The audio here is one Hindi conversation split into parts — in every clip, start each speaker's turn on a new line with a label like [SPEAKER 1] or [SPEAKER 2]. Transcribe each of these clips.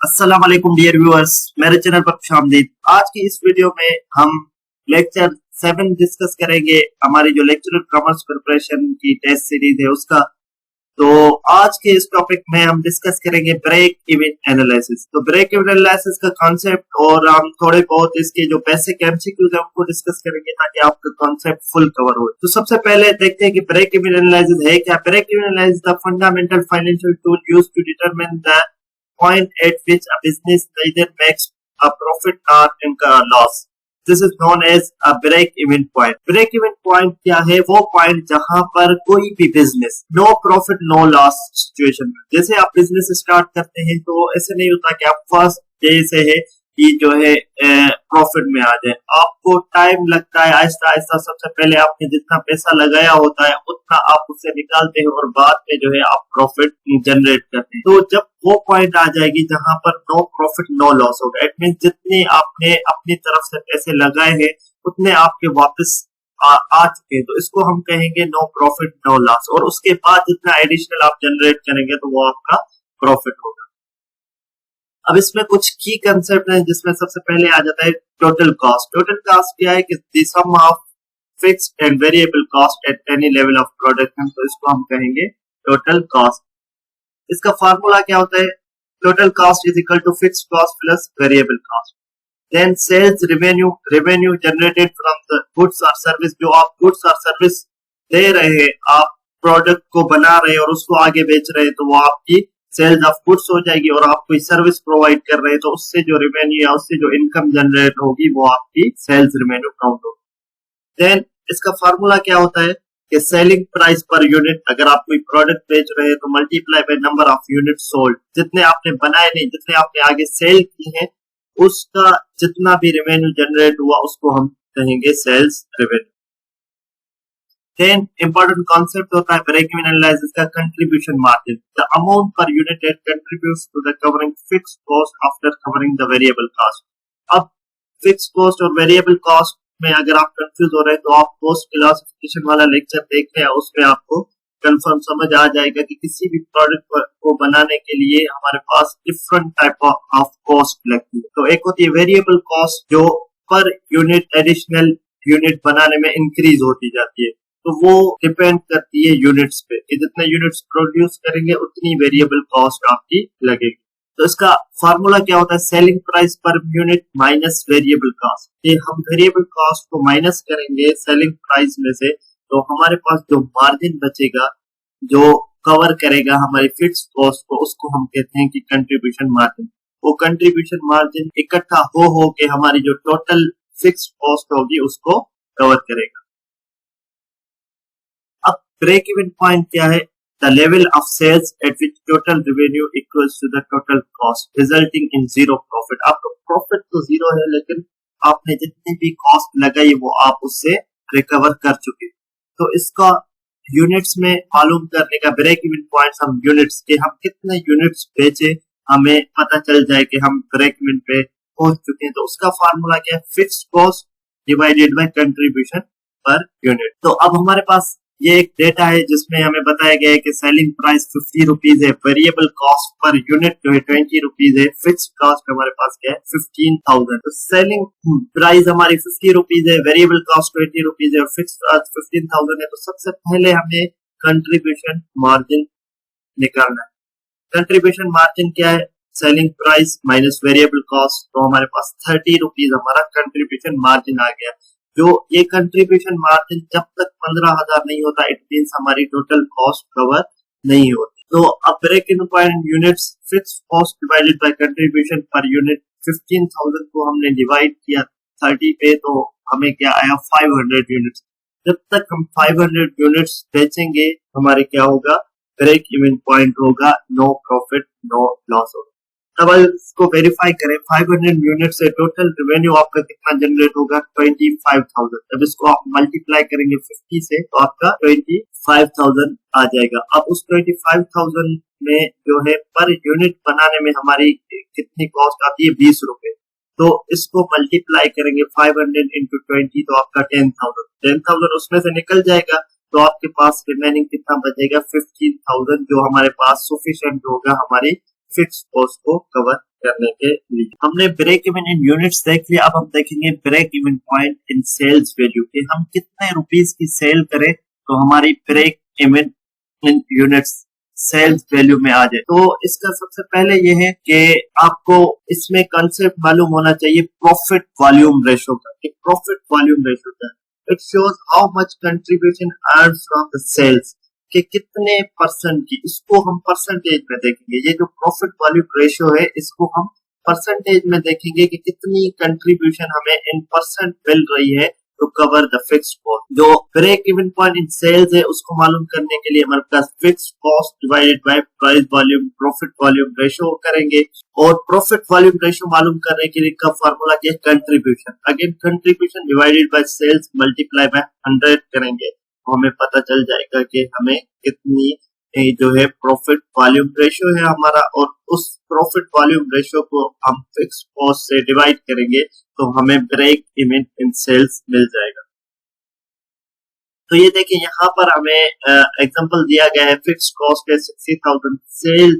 [SPEAKER 1] अस्सलाम वालेकुम डियर व्यूअर्स, मेरे चैनल पर खुशामदीद। आज की इस वीडियो में हम लेक्चर 7 डिस्कस करेंगे, हमारी जो लेक्चरर कॉमर्स प्रिपरेशन की टेस्ट सीरीज है उसका। तो आज के इस टॉपिक में हम डिस्कस करेंगे ब्रेक इवन एनालिसिस। तो ब्रेक इवन एनालिसिस का कॉन्सेप्ट और हम थोड़े बहुत इसके जो बेसिक एमसीक्यूज है उनको डिस्कस करेंगे ताकि आपका कॉन्सेप्ट फुल कवर हो। तो सबसे पहले देखते हैं कि ब्रेक इवन एनालिसिस है क्या। Break even analysis the fundamental financial tool used to determine the point at which a business neither makes a profit nor incur a loss. This is known as a break-even point. Break-even point क्या है? वो पॉइंट जहां पर कोई भी business no profit no loss situation में, जैसे आप बिजनेस स्टार्ट करते हैं तो ऐसे नहीं होता कि आप फर्स्ट डे से है कि जो है प्रॉफिट में आ जाए। आपको टाइम लगता है, आहिस्ता आहिस्ता। सबसे पहले आपने जितना पैसा लगाया होता है उतना आप उससे निकालते हैं और बाद में जो है आप प्रॉफिट जनरेट करते हैं। तो जब वो पॉइंट आ जाएगी जहां पर नो प्रॉफिट नो लॉस होगा, इट मीन जितने आपने अपनी तरफ से पैसे लगाए हैं उतने आपके वापस आ चुके हैं, तो इसको हम कहेंगे नो प्रॉफिट नो लॉस। और उसके बाद जितना एडिशनल आप जनरेट करेंगे तो वो आपका प्रॉफिट होगा। अब इसमें कुछ की कंसेप्ट है जिसमें सबसे पहले आ जाता है टोटल कॉस्ट। टोटल कॉस्ट क्या है कि the sum of fixed and variable cost at any level of production, तो इसको हम कहेंगे टोटल कॉस्ट। इसका फार्मूला क्या होता है? Total cost is equal to fixed cost plus variable cost. Then sales revenue, revenue generated from the goods और सर्विस। जो आप गुड्स और सर्विस दे रहे हैं, आप प्रोडक्ट को बना रहे हैं और उसको आगे बेच रहे हैं, तो वो आपकी सेल्स ऑफ गुड्स हो जाएगी। और आप कोई सर्विस प्रोवाइड कर रहे हैं तो उससे जो रेवेन्यू या उससे जो इनकम जनरेट होगी वो आपकी सेल्स रेवेन्यू काउंट होगी। देन इसका फार्मूला क्या होता है कि सेलिंग प्राइस पर यूनिट, अगर आप कोई प्रोडक्ट बेच रहे हैं तो multiply by number of unit sold. जितने आपने बनाए नहीं, जितने आपने आगे सेल की है, उसका जितना भी रेवेन्यू जनरेट हुआ उसको हम कहेंगे sales revenue. Then important concept होता है ब्रेक इवन एनालिसिस का contribution margin, the amount per unit that contributes to the covering fixed cost after covering the variable cost. अब फिक्स्ड कॉस्ट और वेरिएबल कॉस्ट में अगर आप कंफ्यूज हो रहे हैं तो आप कॉस्ट क्लासिफिकेशन वाला लेक्चर देख रहे हैं, उसमें आपको कंफर्म समझ आ जाएगा कि किसी भी प्रोडक्ट को बनाने के लिए हमारे पास डिफरेंट टाइप ऑफ कॉस्ट लगती है। तो एक होती है वेरिएबल कॉस्ट जो पर यूनिट एडिशनल यूनिट बनाने में इंक्रीज होती जाती है, तो वो डिपेंड करती है यूनिट्स पे कि जितने यूनिट्स प्रोड्यूस करेंगे उतनी वेरिएबल कॉस्ट आपकी लगेगी। तो इसका फार्मूला क्या होता है? Selling price per unit minus variable cost. ये हम वेरिएबल कॉस्ट को माइनस करेंगे सेलिंग प्राइस में से, तो हमारे पास जो मार्जिन बचेगा जो कवर करेगा हमारी फिक्स्ड कॉस्ट को, उसको हम कहते हैं कि कंट्रीब्यूशन मार्जिन। वो कंट्रीब्यूशन मार्जिन इकट्ठा हो के हमारी जो टोटल फिक्स्ड कॉस्ट होगी उसको कवर करेगा। अब ब्रेक इवन पॉइंट क्या है? The level of sales at which total revenue equals to the total cost resulting in zero profit. आपका प्रॉफिट तो जीरो है लेकिन आपने जितनी भी कॉस्ट लगाई वो आप उससे रिकवर कर चुके। तो इसका यूनिट्स में मालूम करने का ब्रेक इवन पॉइंट्स, हम यूनिट्स के हम कितने यूनिट्स बेचे हमें पता चल जाए कि हम ब्रेक इवन पे पहुंच चुके हैं। तो उसका फार्मूला क्या है? Fixed cost divided by contribution per unit. तो अब हमारे पास ये एक डेटा है जिसमें हमें बताया गया है कि सेलिंग प्राइस 50 रुपीज है, वेरिएबल कॉस्ट पर यूनिट जो है 20 रुपीज है, फिक्स्ड कॉस्ट हमारे पास क्या है 15,000। तो सेलिंग प्राइस हमारी 50 रुपीज है, वेरिएबल कॉस्ट 20 रुपीज है और फिक्स्ड कॉस्ट 15,000 है। तो सबसे पहले हमें कंट्रीब्यूशन मार्जिन निकालना है। कंट्रीब्यूशन मार्जिन क्या है? Selling price minus variable cost. तो हमारे पास 30 रुपीज हमारा कंट्रीब्यूशन मार्जिन आ गया। जो ये कंट्रीब्यूशन मार्जिन जब तक 15,000 नहीं होता, इट मींस हमारी टोटल कॉस्ट कवर नहीं होती। तो अब break even point units fixed cost divided by contribution per unit, 15,000 को हमने डिवाइड किया 30 पे तो हमें क्या आया 500 यूनिट्स। जब तक हम 500 यूनिट्स बेचेंगे हमारे क्या होगा? ब्रेक इवन पॉइंट होगा, नो प्रॉफिट नो लॉस होगा। तब इसको वेरीफाई करें, 500 यूनिट से टोटल रेवेन्यू आपका कितना जनरेट होगा? 25,000। जब इसको आप मल्टीप्लाई करेंगे 50 से तो आपका 25,000 आ जाएगा। अब उस 25,000 में जो है पर यूनिट बनाने में हमारी कितनी कॉस्ट आती है? 20 रुपए। तो इसको मल्टीप्लाई करेंगे 500 इंटू 20 तो आपका 10,000 उसमें से निकल जाएगा। तो आपके पास रिमेनिंग कितना बचेगा? 15,000 जो हमारे पास सफिशिएंट होगा हमारी फिक्स कॉस्ट को कवर करने के लिए। हमने ब्रेक इवन इन यूनिट्स देख लिया, अब हम देखेंगे break even point in sales value कि हम कितने रुपीस की सेल करें तो हमारी break even in units sales value में आ जाए। तो इसका सबसे पहले ये है कि आपको इसमें कंसेप्ट मालूम होना चाहिए प्रॉफिट वॉल्यूम रेशो का। प्रॉफिट वॉल्यूम रेशो का it shows how much contribution earn from the sales, कि कितने परसेंट की, इसको हम परसेंटेज में देखेंगे। ये जो प्रॉफिट वॉल्यूम रेशियो है इसको हम परसेंटेज में देखेंगे कि कितनी कंट्रीब्यूशन हमें इन परसेंट मिल रही है to cover the fixed cost. जो break even point in sales है उसको मालूम करने के लिए हमारे पास fixed cost divided by price volume profit volume ratio करेंगे, और प्रॉफिट वॉल्यूम रेशियो मालूम करने के लिए का फार्मूला क्या है, contribution. Again contribution divided by sales multiply by 100 करेंगे तो हमें पता चल जाएगा कि हमें कितनी जो है प्रॉफिट वॉल्यूम रेशियो है हमारा, और उस प्रॉफिट वॉल्यूम रेशियो को हम फिक्स कॉस्ट से डिवाइड करेंगे तो हमें ब्रेक इवन इन सेल्स मिल जाएगा। तो ये देखिए यहाँ पर हमें एग्जांपल दिया गया है, फिक्स कॉस्ट है 60,000, सेल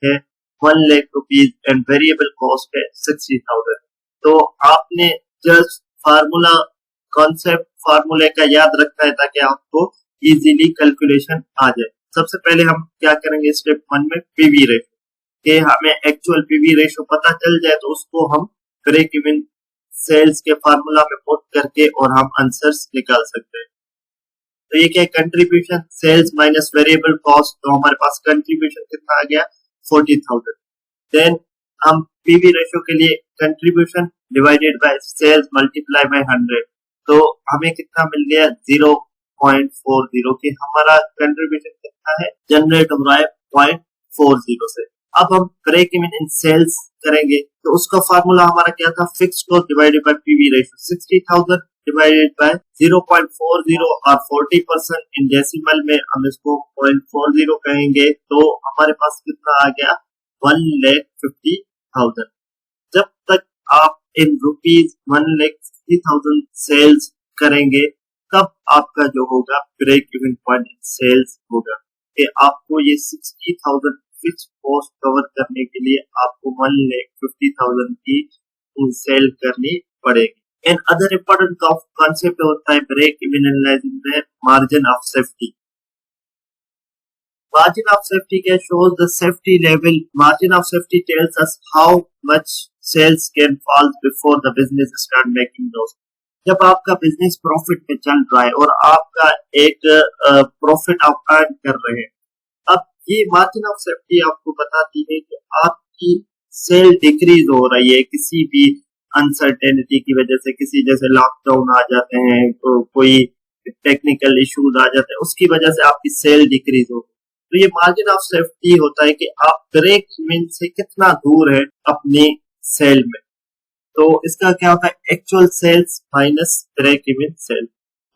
[SPEAKER 1] है 1 lakh rupees and variable cost है 60,000। तो आपने जस्ट फार्मूला कॉन्सेप्ट फार्मूले का याद रखना है ताकि आपको इजीली कैलकुलेशन आ जाए। सबसे पहले हम क्या करेंगे, स्टेप 1 में पीवी रेशियो, कि हमें एक्चुअल पीवी रेशियो पता चल जाए तो उसको हम ब्रेक इवन सेल्स के फार्मूला में पुट करके और हम आंसर्स निकाल सकते हैं। तो ये क्या है, contribution sales minus variable cost, तो हमारे पास कंट्रीब्यूशन कितना आ गया 40,000। देन हम पीवी रेशियो के लिए contribution divided by sales multiply by 100, तो हमें कितना मिल गया 0.40, कि हमारा कंट्रीब्यूशन कितना है जनरेट हो रहा है 0.40 से। अब हम ब्रेक इवन इन सेल्स करेंगे तो उसका फार्मूला हमारा क्या था, fixed cost divided by PV ratio, 60,000 divided by 0.40 और 40% इन डेसिमल में हम इसको 0.40 कहेंगे, तो हमारे पास कितना आ गया 1,50,000। जब तक आप इन रुपीज 1,50,000 सेल्स करेंगे तब आपका जो होगा break even point in sales होगा, कि आपको ये 60,000 फिक्स कॉस्ट कवर करने के लिए आपको 1,50,000 की सेल करनी पड़ेगी। एंड अदर इम्पोर्टेंट कॉन्सेप्ट होता है ब्रेक इवन एनालिसिस में margin of safety. Margin of safety shows the safety level. Margin of safety tells us how much sales can fall before the business start making loss. जब आपका बिजनेस प्रॉफिट में चल रहा है और आपका एक प्रॉफिट आप अर्न कर रहे हैं, अब ये मार्जिन ऑफ सेफ्टी आपको बताती है कि आपकी सेल डिक्रीज हो रही है किसी भी अनसर्टेनिटी की वजह से, किसी जैसे लॉकडाउन आ जाते हैं तो कोई टेक्निकल इश्यूज आ जाते हैं, उसकी वजह से आपकी सेल डिक्रीज हो। तो ये मार्जिन ऑफ सेफ्टी होता है कि आप ब्रेक इवन से कितना दूर है अपनी सेल में। तो इसका क्या होता है, actual sales minus break even sale.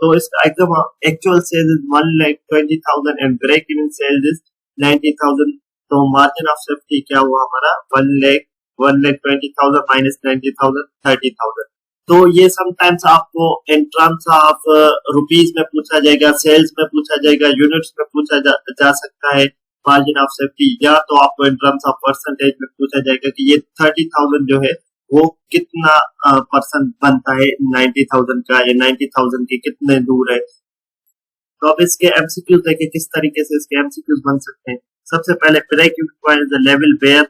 [SPEAKER 1] तो इसका एकदम actual sales is 1,20,000 and break even sales is 90,000। तो मार्जिन ऑफ सेफ्टी क्या हुआ हमारा 1,20,000 माइनस 90,000 30,000। तो ये समटाइम्स आपको इन टर्म्स ऑफ रुपीज में पूछा जाएगा, सेल्स में पूछा जाएगा, यूनिट्स में पूछा जा सकता है मार्जिन ऑफ सेफ्टी, या तो आपको इन टर्म्स ऑफ परसेंटेज में पूछा जाएगा कि ये 30,000 जो है वो कितना परसेंट बनता है 90,000 का, या 90,000 के कितने दूर है। तो अब इसके एमसीक्यूज देखें किस तरीके से इसके एमसीक्यूज बन सकते हैं। सबसे पहले break even point the level where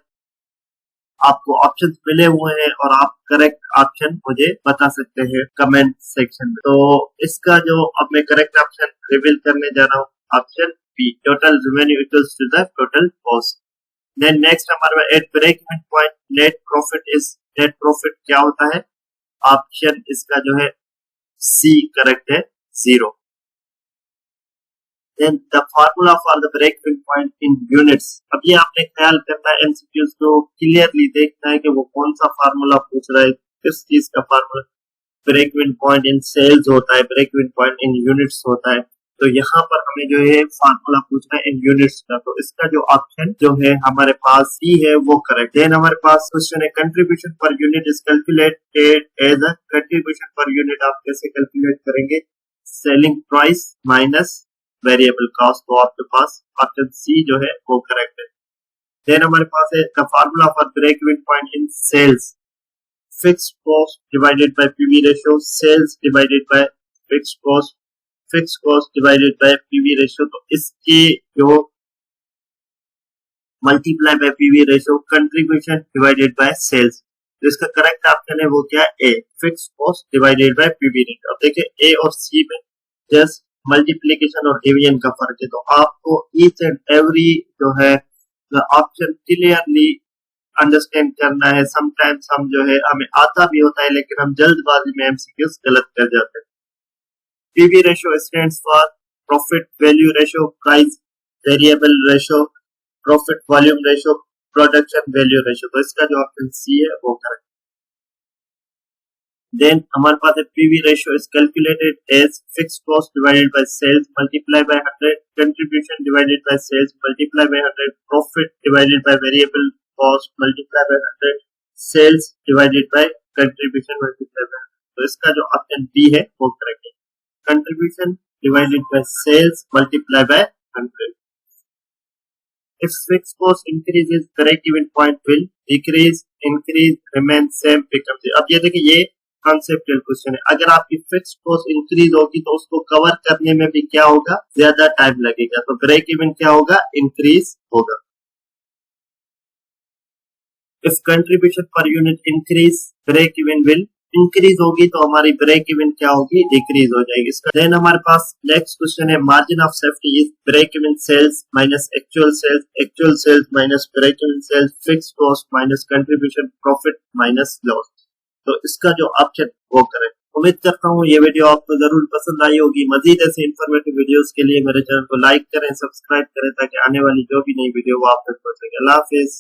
[SPEAKER 1] आपको ऑप्शन मिले हुए हैं और आप करेक्ट ऑप्शन मुझे बता सकते हैं कमेंट सेक्शन में। तो इसका जो अब मैं करेक्ट ऑप्शन रिवील करने जा रहा हूँ, option B, total revenue equals to the total cost. Then next हमारे पास at break even point net profit is, net profit क्या होता है, ऑप्शन इसका जो है सी करेक्ट है 0। Then the formula for the break-even point in units. अब ये आपने ख्याल करना है, एमसीक्यूज को क्लियरली देखना है कि वो कौन सा फार्मूला पूछ रहा है, किस चीज का formula. Break even point in sales होता है, ब्रेक-इवन पॉइंट इन यूनिट्स होता है। तो यहाँ पर हमें जो है फार्मूला पूछना है इन यूनिट्स का, तो इसका जो ऑप्शन जो है हमारे पास सी है वो करेक्ट। देन हमारे पास क्वेश्चन है contribution per unit is calculated as a, contribution per unit आप कैसे कैलकुलेट करेंगे, selling price minus variable cost. तो आपके पास ऑप्शन सी जो है वो करेक्ट है। देन हमारे पास है the formula for break even point in sales, fixed cost divided by PV ratio, sales divided by fixed cost divided by PV ratio. तो इसके जो multiply by PV ratio, contribution divided by sales. तो इसका करेक्ट ऑप्शन है वो क्या है, A, fixed cost divided by PV ratio. अब देखिए ए और सी में जस्ट मल्टीप्लिकेशन और डिवीजन का फर्क है, तो आपको ईच एंड एवरी जो है ऑप्शन क्लियरली अंडरस्टैंड करना है। समटाइम्स हम जो है हमें आता भी होता है लेकिन हम जल्दबाजी में एमसीक्यूज गलत कर जाते हैं। PV ratio stands for profit value ratio, price variable ratio, profit volume ratio, production value ratio. तो इसका जो ऑप्शन सी है वो करेक्ट। देन हमारे पास है PV ratio is calculated as fixed cost divided by sales multiply by 100, contribution divided by sales multiply by 100, profit divided by variable cost multiply by 100, sales divided by contribution multiply by 100। तो इसका जो ऑप्शन बी है वो करेक्ट है, contribution divided by sales multiply by 100। If fixed cost increases, break-even point will decrease, increase, remain same, become zero। अब ये देखिए ये कॉन्सेप्चुअल क्वेश्चन है, अगर आपकी फिक्स्ड कॉस्ट इंक्रीज होगी तो उसको कवर करने में भी क्या होगा, ज्यादा टाइम लगेगा, तो ब्रेक इवन क्या होगा, इंक्रीज होगा। If contribution per unit increase, break even will increase होगी, तो हमारी ब्रेक इवन क्या होगी, डिक्रीज हो जाएगी। देन हमारे पास नेक्स्ट क्वेश्चन है margin of safety is break even sales minus actual sales minus break even sales, fixed cost minus contribution, profit minus loss. तो इसका जो ऑप्शन वो करें। उम्मीद करता हूँ ये वीडियो आपको जरूर पसंद आई होगी। मजीद ऐसे इंफॉर्मेटिव वीडियोस के लिए मेरे चैनल को लाइक करें, सब्सक्राइब करें ताकि आने वाली जो भी नई वीडियो वो आप तक पहुंच सके। अल्लाह हाफिज।